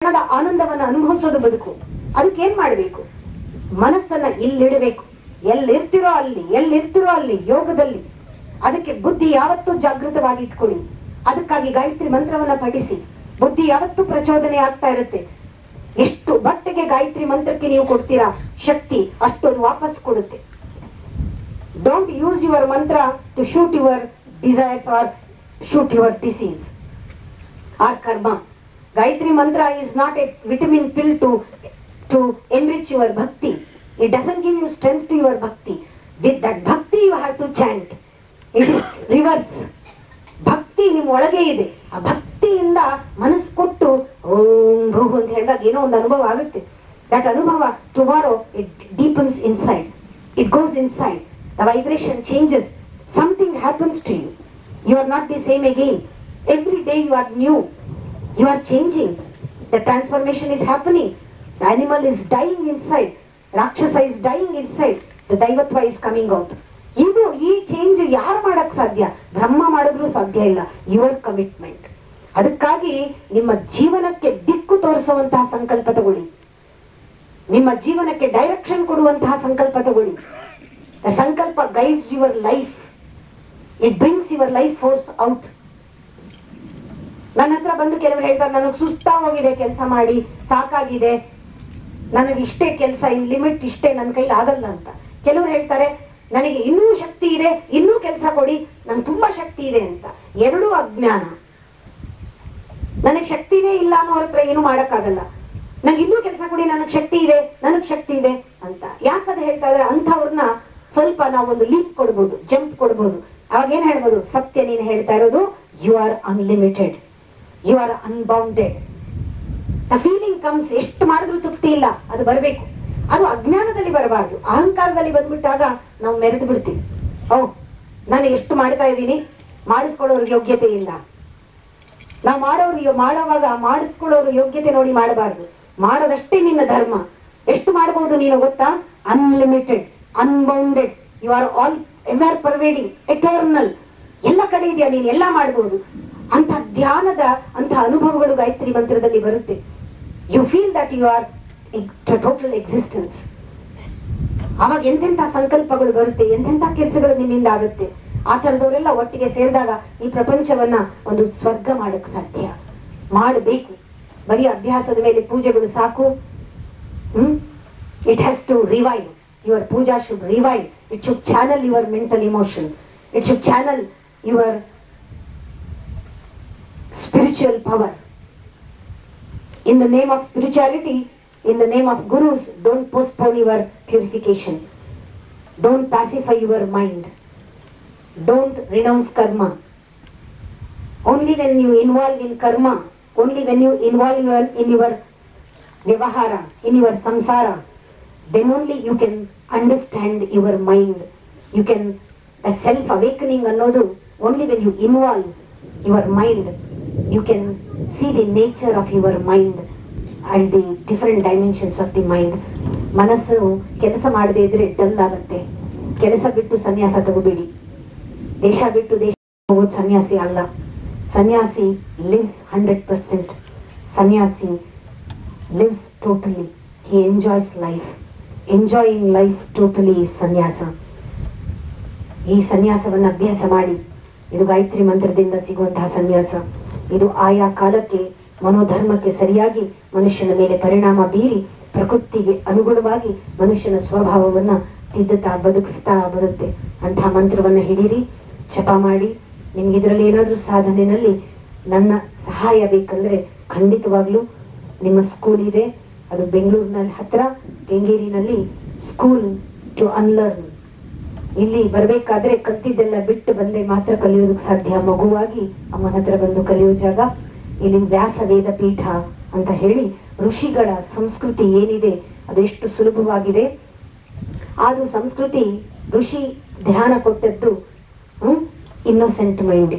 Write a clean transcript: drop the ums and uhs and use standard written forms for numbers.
ಕ್ಷಣದ ಆನಂದವನ್ನು ಅನುಭವಿಸೋದು ಬದುಕು. ಅದಕ್ಕೆ ಏನ್ ಮಾಡಬೇಕು? ಮನಸ್ಸನ್ನ ಇಲ್ಲಿಡಬೇಕು. ಎಲ್ಲಿರ್ತಿರೋ ಅಲ್ಲಿ ಯೋಗದಲ್ಲಿ. ಅದಕ್ಕೆ ಬುದ್ಧಿ ಯಾವತ್ತೂ ಜಾಗೃತವಾಗಿ ಇಟ್ಕೊಳ್ಳಿ. ಅದಕ್ಕಾಗಿ ಗಾಯತ್ರಿ ಮಂತ್ರವನ್ನ ಪಠಿಸಿ. ಬುದ್ಧಿ ಯಾವತ್ತೂ ಪ್ರಚೋದನೆ ಆಗ್ತಾ ಇರುತ್ತೆ. ಎಷ್ಟು ಬಟ್ಟೆಗೆ ಗಾಯತ್ರಿ ಮಂತ್ರಕ್ಕೆ ನೀವು ಕೊಡ್ತೀರಾ ಶಕ್ತಿ, ಅಷ್ಟು ಅದು ವಾಪಸ್ ಕೊಡುತ್ತೆ. Don't use your mantra to shoot your desires or shoot your diseases or karma. Gayatri mantra is not a vitamin pill to enrich your bhakti. It doesn't give you strength to your bhakti. With that bhakti you have to chant. It is reverse. ಭಕ್ತಿ ನಿಮ್ಮ ಒಳಗೆ ಇದೆ. ಆ ಭಕ್ತಿಯಿಂದ ಮನಸ್ಸು ಕೊಟ್ಟು ಓಂ ಭೂ ಅಂತ ಹೇಳಿದಾಗ ಏನೋ ಒಂದು ಅನುಭವ ಆಗುತ್ತೆ. ದಟ್ ಅನುಭವ tomorrow it deepens inside. It goes inside. The vibration changes. Something happens to you. You are not the same again. Every day you are new. You are changing. The transformation is happening. The animal is dying inside. Rakshasa is dying inside. The Daivatva is coming out. ಇದು ಈ change ಯಾರು ಮಾಡಕ್ ಸಾಧ್ಯ? ಬ್ರಹ್ಮ ಮಾಡಿದ್ರು ಸಾಧ್ಯ ಇಲ್ಲ. Your commitment. ಅದಕ್ಕಾಗಿ ನಿಮ್ಮ ಜೀವನಕ್ಕೆ ದಿಕ್ಕು ತೋರಿಸುವಂತಹ ಸಂಕಲ್ಪ ತಗೊಳ್ಳಿ. ನಿಮ್ಮ ಜೀವನಕ್ಕೆ ಡೈರೆಕ್ಷನ್ ಕೊಡುವಂತಹ ಸಂಕಲ್ಪ ತಗೊಳ್ಳಿ. The ಸಂಕಲ್ಪ guides your life. It brings your life force out. ನನ್ನ ಹತ್ರ ಬಂದು ಕೆಲವರು ಹೇಳ್ತಾರೆ, ನನಗೆ ಸುಸ್ತಾ ಹೋಗಿದೆ, ಕೆಲಸ ಮಾಡಿ ಸಾಕಾಗಿದೆ, ನನಗೆ ಇಷ್ಟೇ ಕೆಲಸ, ಇನ್ ಲಿಮಿಟ್ ಇಷ್ಟೇ, ನನ್ನ ಕೈಲಿ ಆಗಲ್ಲ ಅಂತ. ಕೆಲವರು ಹೇಳ್ತಾರೆ, ನನಗೆ ಇನ್ನೂ ಶಕ್ತಿ ಇದೆ, ಇನ್ನೂ ಕೆಲಸ ಕೊಡಿ, ನಂಗೆ ತುಂಬಾ ಶಕ್ತಿ ಇದೆ ಅಂತ. ಎರಡೂ ಅಜ್ಞಾನ. ನನಗೆ ಶಕ್ತಿನೇ ಇಲ್ಲ ಅನ್ನೋರ ಹತ್ರ ಏನು ಮಾಡಕ್ಕಾಗಲ್ಲ. ನಂಗೆ ಇನ್ನೂ ಕೆಲಸ ಕೊಡಿ, ನನಗೆ ಶಕ್ತಿ ಇದೆ ಅಂತ ಯಾಕಂದ್ರೆ ಹೇಳ್ತಾ ಇದ್ರೆ, ಅಂಥವ್ರನ್ನ ಸ್ವಲ್ಪ ನಾವೊಂದು ಲೀಪ್ ಕೊಡ್ಬೋದು, ಜಂಪ್ ಕೊಡ್ಬೋದು. ಅವಾಗ ಏನ್ ಹೇಳ್ಬೋದು? ಸತ್ಯ ನೀನು ಹೇಳ್ತಾ ಇರೋದು, you are unlimited. You are unbounded. The feeling comes. ಎಷ್ಟು ಮಾಡಿದ್ರು ತೃಪ್ತಿ ಇಲ್ಲ, ಅದು ಬರಬೇಕು. ಅದು ಅಜ್ಞಾನದಲ್ಲಿ ಬರಬಾರ್ದು. ಅಹಂಕಾರದಲ್ಲಿ ಬಂದ್ಬಿಟ್ಟಾಗ ನಾವು ಮೆರೆದು ಬಿಡ್ತೀವಿ. ನಾನು ಎಷ್ಟು ಮಾಡ್ತಾ ಇದ್ದೀನಿ, ಮಾಡಿಸ್ಕೊಳ್ಳೋರ್ಗೆ ಯೋಗ್ಯತೆ ಇಲ್ಲ. ನಾವು ಮಾಡೋವಾಗ ಮಾಡಿಸ್ಕೊಳ್ಳೋರು ಯೋಗ್ಯತೆ ನೋಡಿ ಮಾಡಬಾರ್ದು. ಮಾಡೋದಷ್ಟೇ ನಿನ್ನ ಧರ್ಮ. ಎಷ್ಟು ಮಾಡಬಹುದು ನೀನು ಗೊತ್ತಾ? Unlimited, unbounded. You are all ever pervading, eternal. ಎಲ್ಲ ಕಡೆ ಇದೆಯಾ, ನೀನು ಎಲ್ಲ ಮಾಡಬಹುದು. ಅಂತ ಧ್ಯಾನದ ಅಂತ ಅನುಭವಗಳು ಗಾಯತ್ರಿ ಮಂತ್ರದಲ್ಲಿ ಬರುತ್ತೆ. You feel that you are total existence. ಅವಾಗ ಎಂತೆಂಥ ಸಂಕಲ್ಪಗಳು ಬರುತ್ತೆ, ಎಂತೆಂಥ ಕೆಲಸಗಳು ನಿಮ್ಮಿಂದ ಆಗುತ್ತೆ. ಆ ತರದವರೆಲ್ಲ ಒಟ್ಟಿಗೆ ಸೇರಿದಾಗ ಈ ಪ್ರಪಂಚವನ್ನ ಒಂದು ಸ್ವರ್ಗ ಮಾಡಕ್ ಸಾಧ್ಯ. ಮಾಡಬೇಕು. ಬರೀ ಅಭ್ಯಾಸದ ಮೇಲೆ ಪೂಜೆಗಳು ಸಾಕು. It has to revive. Your puja should revive. It should channel your mental emotion. It should channel your spiritual power. In the name of spirituality, in the name of gurus, don't postpone your purification. Don't pacify your mind. Don't renounce karma. Only when you involve in karma, only when you involve in your vyavahara, in your samsara, then only you can understand your mind. You can, a self-awakening another, only when you involve your mind, you can see the nature of your mind and the different dimensions of the mind. ಮನಸ್ಸು ಕೆಲಸ ಮಾಡದೇ ಇದ್ರೆ dull ಆಗುತ್ತೆ. ಕೆಲಸ ಬಿಟ್ಟು ಸನ್ಯಾಸ ತಗೋಬೇಡಿ. ದೇಶ ಬಿಟ್ಟು ದೇಶ ಹೋಗೋದು ಸನ್ಯಾಸಿ ಅಲ್ಲ. ಸನ್ಯಾಸಿ lives 100%. ಸನ್ಯಾಸಿ lives totally. He enjoys life. Enjoying life totally is ಸನ್ಯಾಸ. ಈ ಸನ್ಯಾಸವನ್ನು ಅಭ್ಯಾಸ ಮಾಡಿ. ಇದು ಗಾಯತ್ರಿ ಮಂತ್ರದಿಂದ ಸಿಗುವಂತಹ ಸನ್ಯಾಸ. ಇದು ಆಯಾ ಕಾಲಕ್ಕೆ ಮನೋಧರ್ಮಕ್ಕೆ ಸರಿಯಾಗಿ ಮನುಷ್ಯನ ಮೇಲೆ ಪರಿಣಾಮ ಬೀರಿ ಪ್ರಕೃತಿಗೆ ಅನುಗುಣವಾಗಿ ಮನುಷ್ಯನ ಸ್ವಭಾವವನ್ನ ತಿದ್ದುತ್ತಾ ಬದುಕಿಸ್ತಾ ಬರುತ್ತೆ. ಅಂತಹ ಮಂತ್ರವನ್ನ ಹಿಡೀರಿ, ಜಪ ಮಾಡಿ. ನಿಮ್ಗೆ ಇದರಲ್ಲಿ ಏನಾದ್ರೂ ಸಾಧನೆಯಲ್ಲಿ ನನ್ನ ಸಹಾಯ ಬೇಕಂದ್ರೆ ಖಂಡಿತವಾಗ್ಲೂ ನಿಮ್ಮ ಸ್ಕೂಲ್ ಇದೆ. ಅದು ಬೆಂಗಳೂರಿನಲ್ಲಿ ಹತ್ರ ಕೆಂಗೇರಿನಲ್ಲಿ ಸ್ಕೂಲ್ ಟು ಅನ್ಲರ್ನ್. ಇಲ್ಲಿ ಬರ್ಬೇಕಾದ್ರೆ ಕಲ್ತಿದ್ದೆಲ್ಲ ಬಿಟ್ಟು ಬಂದ್ರೆ ಮಾತ್ರ ಕಲಿಯೋದಕ್ಕೆ ಸಾಧ್ಯ. ಮಗುವಾಗಿ ಅಮ್ಮನ ಹತ್ರ ಬಂದು ಕಲಿಯೋ ಜಾಗ ಇಲ್ಲಿ ವ್ಯಾಸ ವೇದ ಪೀಠ ಅಂತ ಹೇಳಿ ಋಷಿಗಳ ಸಂಸ್ಕೃತಿ ಏನಿದೆ ಅದು ಎಷ್ಟು ಸುಲಭವಾಗಿದೆ. ಅದು ಸಂಸ್ಕೃತಿ ಋಷಿ ಧ್ಯಾನ ಕೊಟ್ಟದ್ದು ಇನ್ನೋಸೆಂಟ್ ಮೈಂಡ್.